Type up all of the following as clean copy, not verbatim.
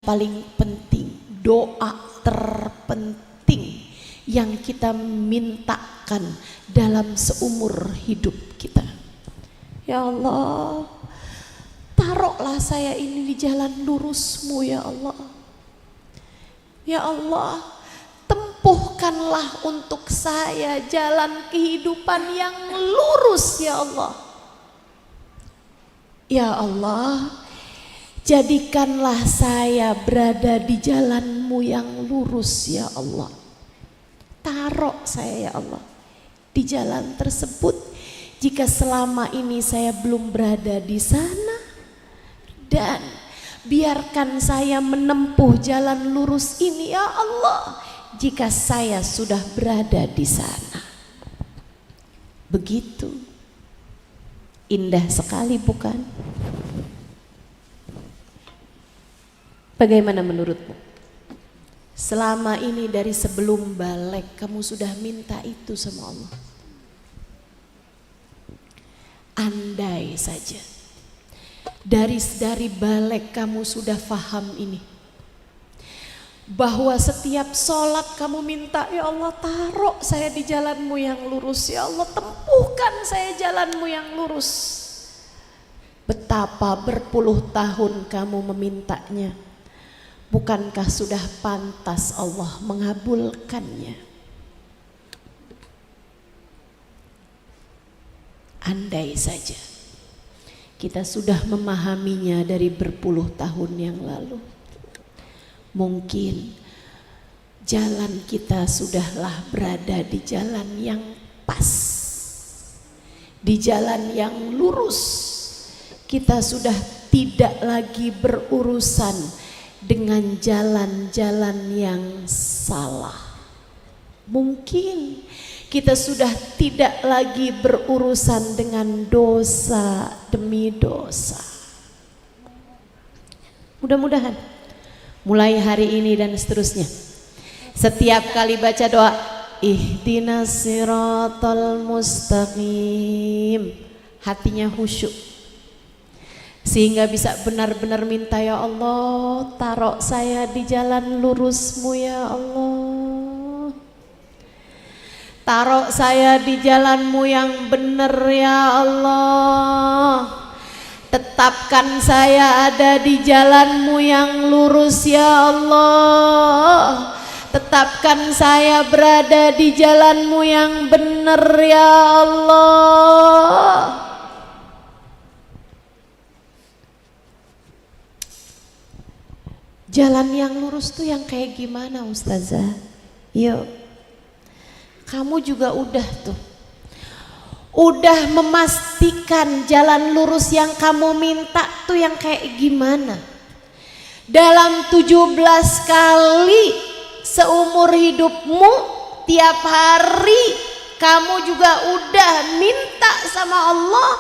paling penting, doa terpenting yang kita mintakan dalam seumur hidup kita. Ya Allah, taruhlah saya ini di jalan lurus-Mu ya Allah. Ya Allah, tempuhkanlah untuk saya jalan kehidupan yang lurus ya Allah. Ya Allah, jadikanlah saya berada di jalan-Mu yang lurus ya Allah. Taruh saya ya Allah di jalan tersebut. Jika selama ini saya belum berada di sana, dan biarkan saya menempuh jalan lurus ini ya Allah jika saya sudah berada di sana. Begitu indah sekali bukan? Bagaimana menurutmu? Selama ini dari sebelum balik kamu sudah minta itu sama Allah. Andai saja dari balik kamu sudah faham ini, bahwa setiap sholat kamu minta, ya Allah taruh saya di jalan-Mu yang lurus, ya Allah tempuhkan saya jalan-Mu yang lurus. Betapa berpuluh tahun kamu memintanya, bukankah sudah pantas Allah mengabulkannya? Andai saja kita sudah memahaminya dari berpuluh tahun yang lalu, mungkin jalan kita sudahlah berada di jalan yang pas, di jalan yang lurus. Kita sudah tidak lagi berurusan dengan jalan-jalan yang salah. Mungkin kita sudah tidak lagi berurusan dengan dosa demi dosa. Mudah-mudahan mulai hari ini dan seterusnya, setiap kali baca doa ihdinas siratal mustaqim, hatinya khusyuk, sehingga bisa benar-benar minta, ya Allah taruh saya di jalan lurus-Mu ya Allah. Taruh saya di jalan-Mu yang benar ya Allah. Tetapkan saya ada di jalan-Mu yang lurus ya Allah. Tetapkan saya berada di jalan-Mu yang benar ya Allah. Jalan yang lurus tuh yang kayak gimana Ustazah? Yuk. Kamu juga udah memastikan jalan lurus yang kamu minta tuh yang kayak gimana? Dalam 17 kali seumur hidupmu, tiap hari kamu juga udah minta sama Allah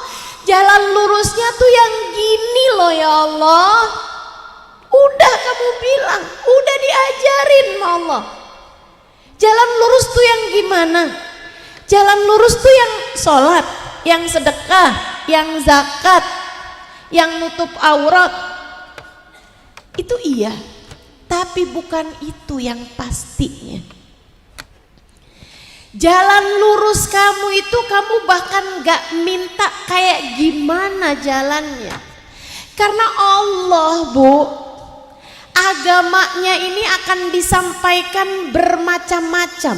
jalan lurusnya tuh yang gini loh ya Allah. Udah kamu bilang, udah diajarin sama Allah. Jalan lurus tuh yang gimana? Jalan lurus tuh yang sholat, yang sedekah, yang zakat, yang nutup aurat. Itu iya, tapi bukan itu yang pastinya. Jalan lurus kamu itu kamu bahkan gak minta kayak gimana jalannya. Karena Allah, Bu, agamanya ini akan disampaikan bermacam-macam.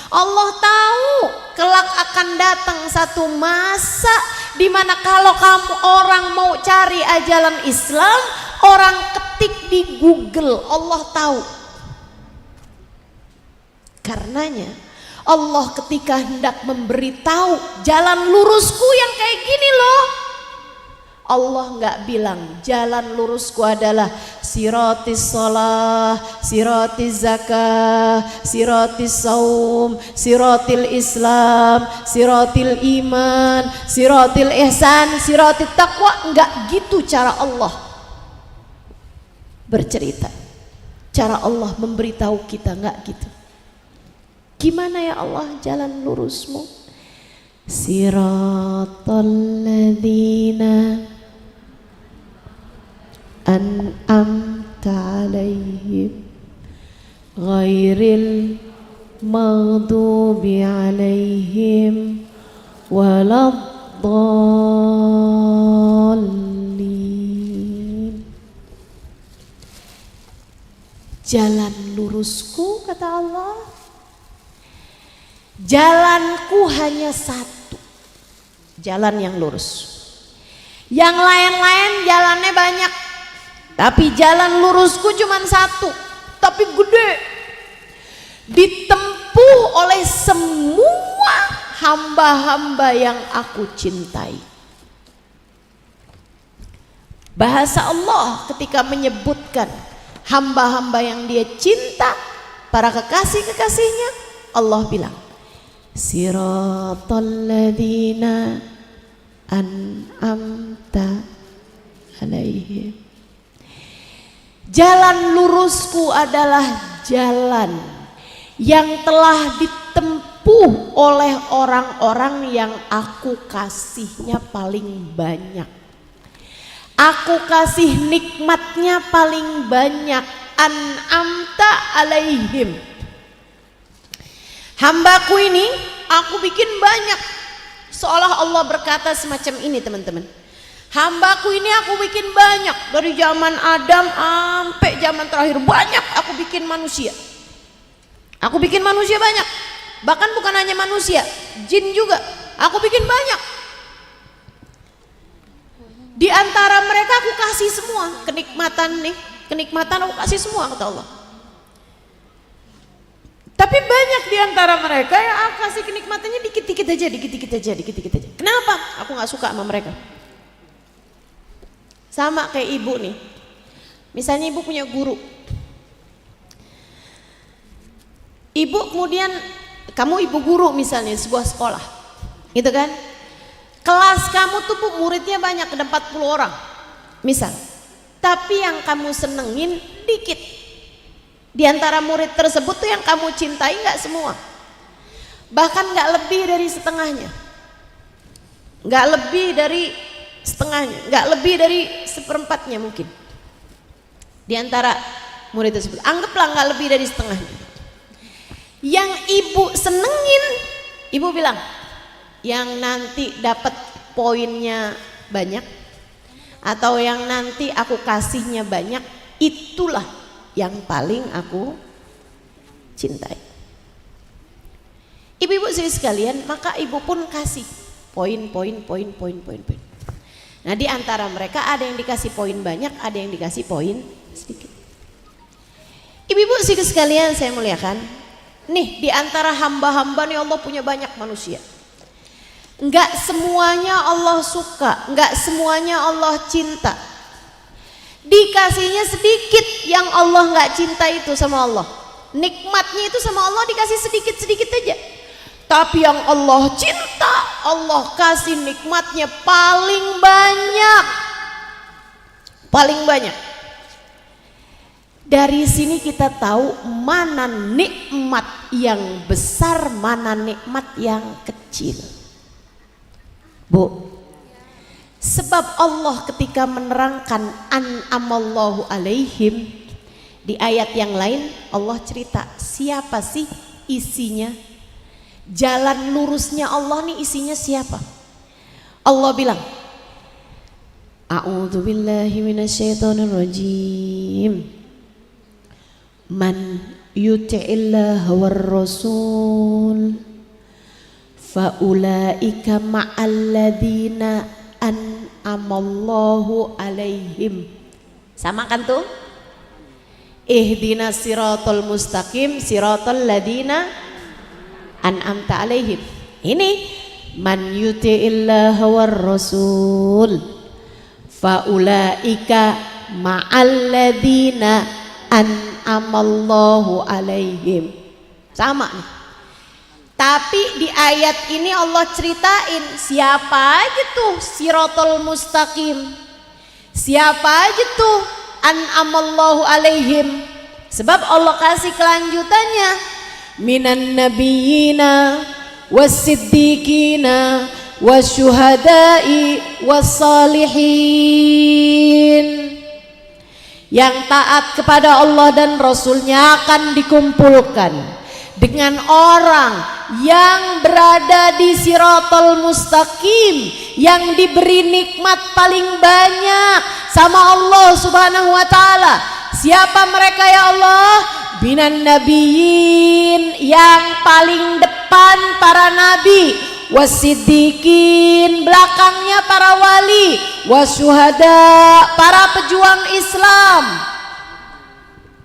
Allah tahu kelak akan datang satu masa di mana kalau kamu orang mau cari ajaran Islam, orang ketik di Google, Allah tahu. Karenanya Allah ketika hendak memberitahu jalan lurusku yang kayak gini loh, Allah nggak bilang jalan lurusku adalah siratis sholah, siratis zakah, siratis saum, siratil Islam, siratil iman, siratil ihsan, siratil taqwa. Nggak gitu cara Allah bercerita. Cara Allah memberitahu kita nggak gitu. Gimana ya Allah jalan lurusmu? Siratal ladzina an'amta عليهم غير المغضوب عليهم ولا الضالين. Jalan lurusku, kata Allah, jalanku hanya satu, jalan yang lurus. Yang lain-lain jalannya banyak, tapi jalan lurusku cuma satu, tapi gede, ditempuh oleh semua hamba-hamba yang aku cintai. Bahasa Allah ketika menyebutkan hamba-hamba yang dia cinta, para kekasih-kekasihnya, Allah bilang siratal ladzina an'amta alaihim. Jalan lurusku adalah jalan yang telah ditempuh oleh orang-orang yang aku kasihnya paling banyak, aku kasih nikmatnya paling banyak. An'amta alaihim, hambaku ini aku bikin banyak. Seolah Allah berkata semacam ini, teman-teman, hambaku ini aku bikin banyak, dari zaman Adam sampai zaman terakhir banyak aku bikin manusia. Aku bikin manusia banyak, bahkan bukan hanya manusia, jin juga aku bikin banyak. Di antara mereka aku kasih semua kenikmatan nih, kenikmatan aku kasih semua, kata Allah. Tapi banyak di antara mereka yang aku kasih kenikmatannya dikit-dikit aja, dikit-dikit aja, dikit-dikit aja. Kenapa? Aku nggak suka sama mereka. Sama kayak ibu nih. Misalnya ibu punya guru. Ibu kemudian, kamu ibu guru misalnya sebuah sekolah. Gitu kan? Kelas kamu tuh Bu, muridnya banyak, ada 40 orang. Misal. Tapi yang kamu senengin dikit. Di antara murid tersebut tuh yang kamu cintai nggak semua, bahkan nggak lebih dari setengahnya, nggak lebih dari setengahnya, nggak lebih dari seperempatnya mungkin. Di antara murid tersebut, anggaplah nggak lebih dari setengahnya. Yang ibu senengin, ibu bilang, yang nanti dapat poinnya banyak, atau yang nanti aku kasihnya banyak, itulah yang paling aku cintai. Ibu-ibu sekalian, maka ibu pun kasih poin. Nah, di antara mereka ada yang dikasih poin banyak, ada yang dikasih poin sedikit. Ibu-ibu sekalian saya muliakan, nih di antara hamba-hamba nih Allah punya banyak manusia. Enggak semuanya Allah suka, enggak semuanya Allah cinta. Dikasihnya sedikit yang Allah nggak cinta itu sama Allah, nikmatnya itu sama Allah dikasih sedikit-sedikit aja. Tapi yang Allah cinta, Allah kasih nikmatnya paling banyak, paling banyak. Dari sini kita tahu mana nikmat yang besar, mana nikmat yang kecil, Bu. Sebab Allah ketika menerangkan an'amallahu alaihim, di ayat yang lain Allah cerita siapa sih isinya, jalan lurusnya Allah nih isinya siapa. Allah bilang, a'udzubillahi minasyaitonirrajim, man yuti'illaha war rasul faulaika ma'alladzina an'amallahu alaihim. Sama kan tuh? Ihdinas siratal mustaqim siratal ladzina an'amta alaihim. Ini man yuti'illaha war rasul faulaika ma'alladzina an'amallahu alaihim. Sama nih. Tapi di ayat ini Allah ceritain siapa aja tuh siratal mustaqim, siapa aja tuh an'amallahu alaihim. Sebab Allah kasih kelanjutannya, minan nabiyina was-siddiqina wasyuhada'i was-salihin. yang taat kepada Allah dan Rasulnya akan dikumpulkan dengan orang yang berada di Siratal Mustaqim, yang diberi nikmat paling banyak sama Allah Subhanahu wa taala. Siapa mereka ya Allah? Binan nabiyyin, yang paling depan para nabi, wasiddiqin, belakangnya para wali, wasyuhada, para pejuang Islam,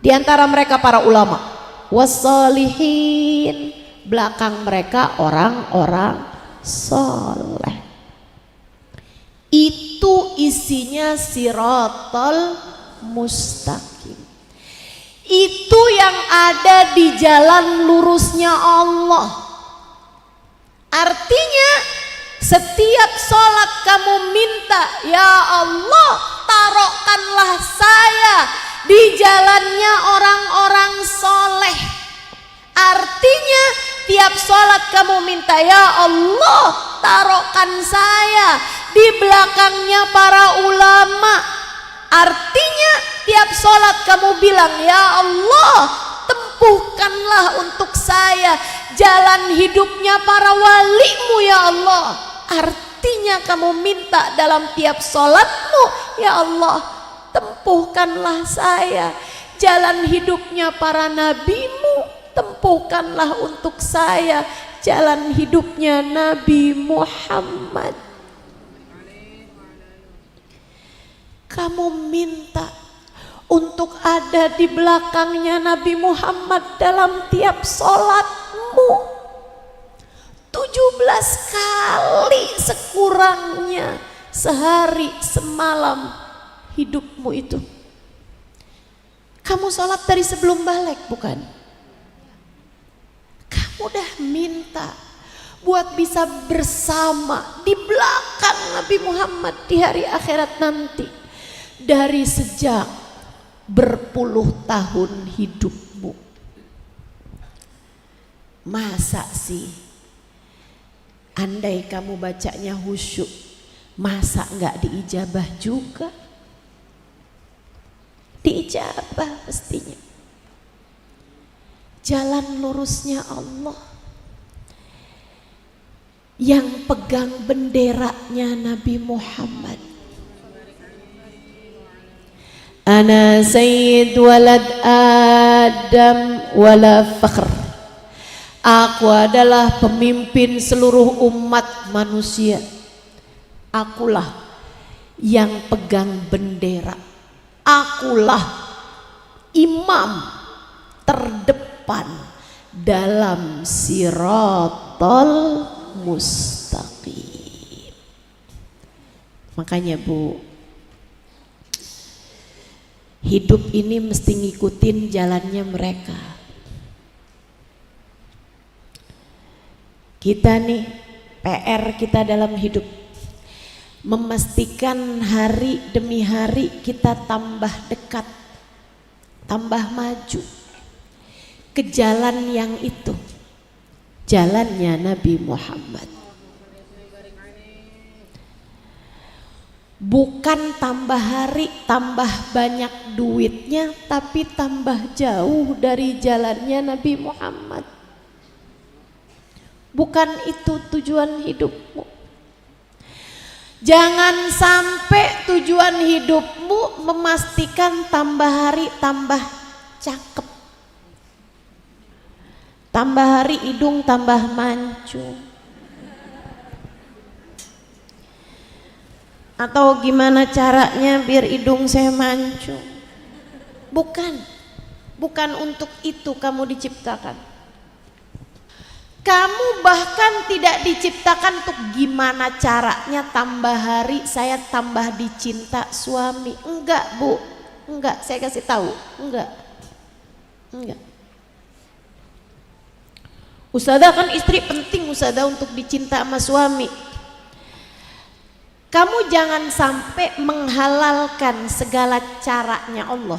di antara mereka para ulama, wassalihin, belakang mereka orang-orang soleh. Itu isinya Siratal Mustaqim. Itu yang ada di jalan lurusnya Allah. Artinya setiap sholat kamu minta, ya Allah, taruhkanlah saya di jalannya orang-orang soleh. Artinya tiap sholat kamu minta, ya Allah, taruhkan saya di belakangnya para ulama. Artinya tiap sholat kamu bilang, ya Allah, tempuhkanlah untuk saya jalan hidupnya para walimu ya Allah. Artinya kamu minta dalam tiap sholatmu, ya Allah, tempuhkanlah saya jalan hidupnya para nabimu, tempuhkanlah untuk saya jalan hidupnya Nabi Muhammad. Kamu minta untuk ada di belakangnya Nabi Muhammad dalam tiap sholatmu 17 kali sekurangnya sehari semalam hidupmu itu. Kamu sholat dari sebelum balik bukan? Kamu udah minta buat bisa bersama di belakang Nabi Muhammad di hari akhirat nanti. Dari sejak berpuluh tahun hidupmu. Masa sih andai kamu bacanya khusyuk, masa enggak diijabah juga? Diijabah pastinya. Jalan lurusnya Allah, yang pegang benderanya Nabi Muhammad. Ana sayyid walad Adam wala fakhr. Aku adalah pemimpin seluruh umat manusia. Akulah yang pegang bendera. Akulah imam terdepan dalam Siratal Mustaqim. Makanya Bu, hidup ini mesti ngikutin jalannya mereka. Kita nih, PR kita dalam hidup, memastikan hari demi hari kita tambah dekat, tambah maju ke jalan yang itu, jalannya Nabi Muhammad. Bukan tambah hari, tambah banyak duitnya, tapi tambah jauh dari jalannya Nabi Muhammad. Bukan itu tujuan hidupmu. Jangan sampai tujuan hidupmu memastikan tambah hari, tambah cakep. Tambah hari hidung tambah mancung. Atau gimana caranya biar hidung saya mancung. Bukan untuk itu kamu diciptakan. Kamu bahkan tidak diciptakan untuk gimana caranya tambah hari saya tambah dicinta suami. Enggak Bu, enggak, saya kasih tahu, enggak. Ustadzah kan istri penting ustadzah untuk dicinta sama suami. Kamu jangan sampai menghalalkan segala caranya Allah.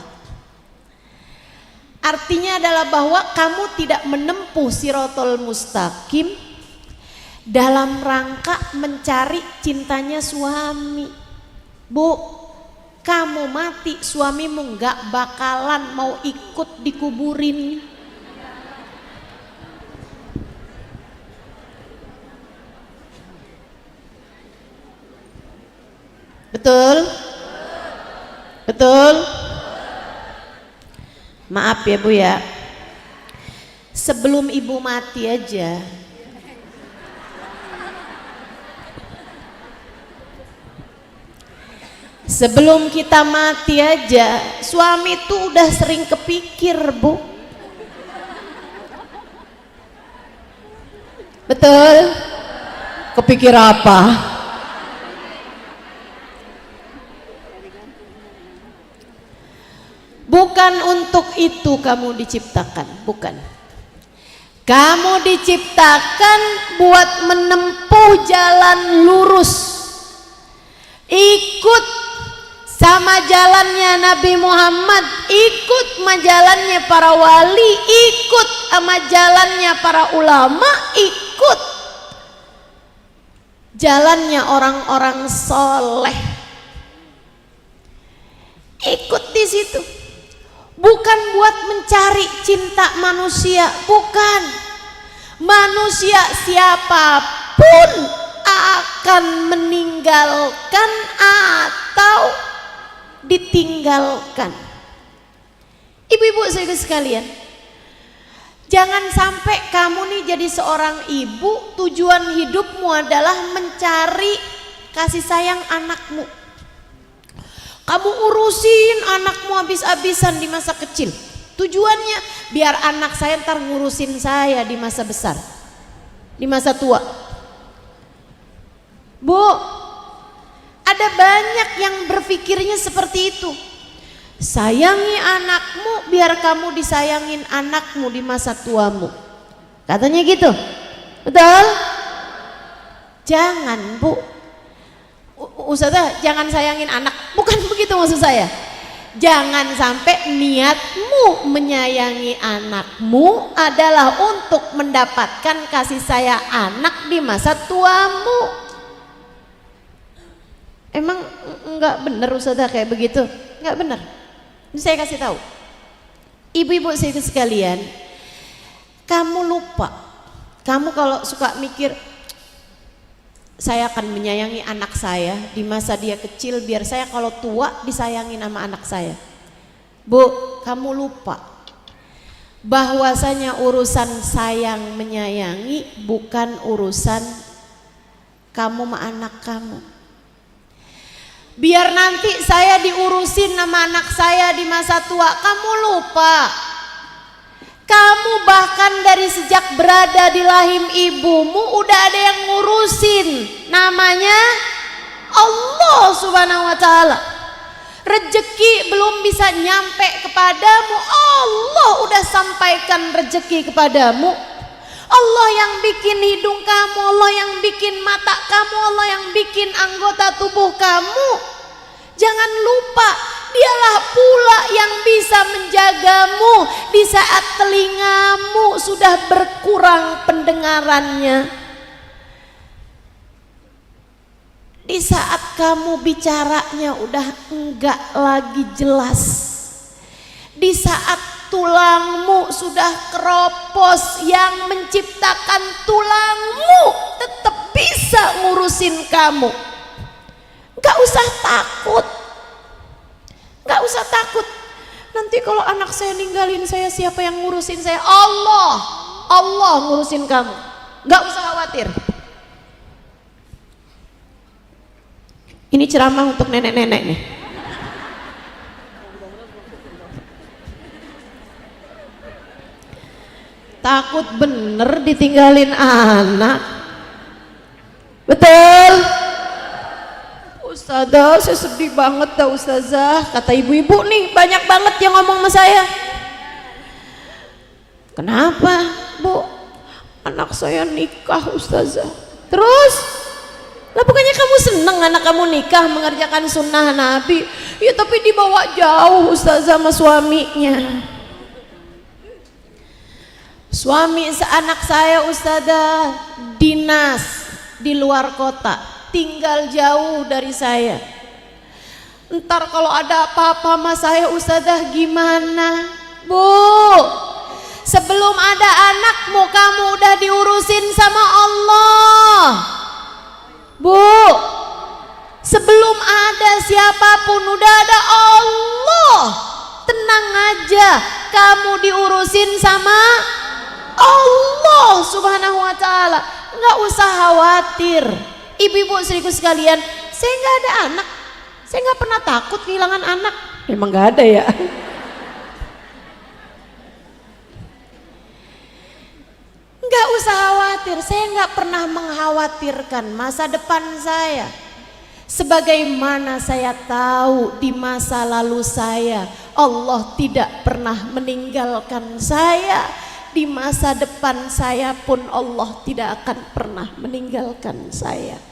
Artinya adalah bahwa kamu tidak menempuh Siratal Mustaqim dalam rangka mencari cintanya suami. Bu, kamu mati suamimu nggak bakalan mau ikut dikuburin. Betul? Betul? Maaf ya Bu ya, sebelum ibu mati aja sebelum kita mati aja suami tuh udah sering kepikir Bu. Betul? Kepikir apa? Bukan untuk itu kamu diciptakan, bukan. Kamu diciptakan buat menempuh jalan lurus, ikut sama jalannya Nabi Muhammad, ikut sama jalannya para wali, ikut sama jalannya para ulama, ikut jalannya orang-orang soleh, ikut di situ. Bukan buat mencari cinta manusia, bukan. Manusia siapapun akan meninggalkan atau ditinggalkan. Ibu-ibu saya sekalian, jangan sampai kamu nih jadi seorang ibu tujuan hidupmu adalah mencari kasih sayang anakmu. Kamu urusin anakmu habis-habisan di masa kecil. Tujuannya biar anak saya ntar ngurusin saya di masa besar, di masa tua. Bu, ada banyak yang berpikirnya seperti itu. Sayangi anakmu biar kamu disayangin anakmu di masa tuamu. Katanya gitu. Betul? Jangan Bu. Ustazah jangan sayangin anak, bukan begitu maksud saya. Jangan sampai niatmu menyayangi anakmu adalah untuk mendapatkan kasih sayang anak di masa tuamu. Emang enggak benar Ustazah kayak begitu? Enggak benar. Ini saya kasih tahu. Ibu-ibu saya sekalian, kamu lupa. Kamu kalau suka mikir saya akan menyayangi anak saya di masa dia kecil biar saya kalau tua disayangin sama anak saya. Bu, kamu lupa bahwasanya urusan sayang menyayangi bukan urusan kamu sama anak kamu. Biar nanti saya diurusin sama anak saya di masa tua, kamu lupa. Kamu bahkan dari sejak berada di rahim ibumu udah ada yang ngurusin, namanya Allah Subhanahu wa Ta'ala. Rezeki belum bisa nyampe kepadamu, Allah udah sampaikan rezeki kepadamu. Allah yang bikin hidung kamu, Allah yang bikin mata kamu, Allah yang bikin anggota tubuh kamu. Jangan lupa, dialah pula yang bisa menjagamu di saat telingamu sudah berkurang pendengarannya, di saat kamu bicaranya udah enggak lagi jelas, di saat tulangmu sudah keropos, yang menciptakan tulangmu tetap bisa ngurusin kamu. Gak usah takut, gak usah takut. Nanti kalau anak saya ninggalin saya, siapa yang ngurusin saya? Allah, Allah ngurusin kamu. Gak usah khawatir. Ini ceramah untuk nenek-nenek nih. Takut bener ditinggalin anak. Betul? Ustazah, saya sedih banget dah Ustazah. Kata ibu-ibu nih banyak banget yang ngomong sama saya. Kenapa Bu? Anak saya nikah Ustazah. Terus? Lah bukannya kamu seneng anak kamu nikah mengerjakan sunnah Nabi? Ya tapi dibawa jauh Ustazah sama suaminya. Suami seanak saya Ustazah dinas di luar kota, tinggal jauh dari saya. Ntar kalau ada apa-apa sama saya ustazah gimana? Bu, sebelum ada anakmu kamu udah diurusin sama Allah. Bu, sebelum ada siapapun udah ada Allah. Tenang aja, kamu diurusin sama Allah subhanahu wa ta'ala. Nggak usah khawatir. Ibu-ibu istriku sekalian, saya nggak ada anak, saya nggak pernah takut kehilangan anak. Emang nggak ada ya? Nggak usah khawatir, saya nggak pernah mengkhawatirkan masa depan saya. Sebagaimana saya tahu di masa lalu saya, Allah tidak pernah meninggalkan saya. Di masa depan saya pun Allah tidak akan pernah meninggalkan saya.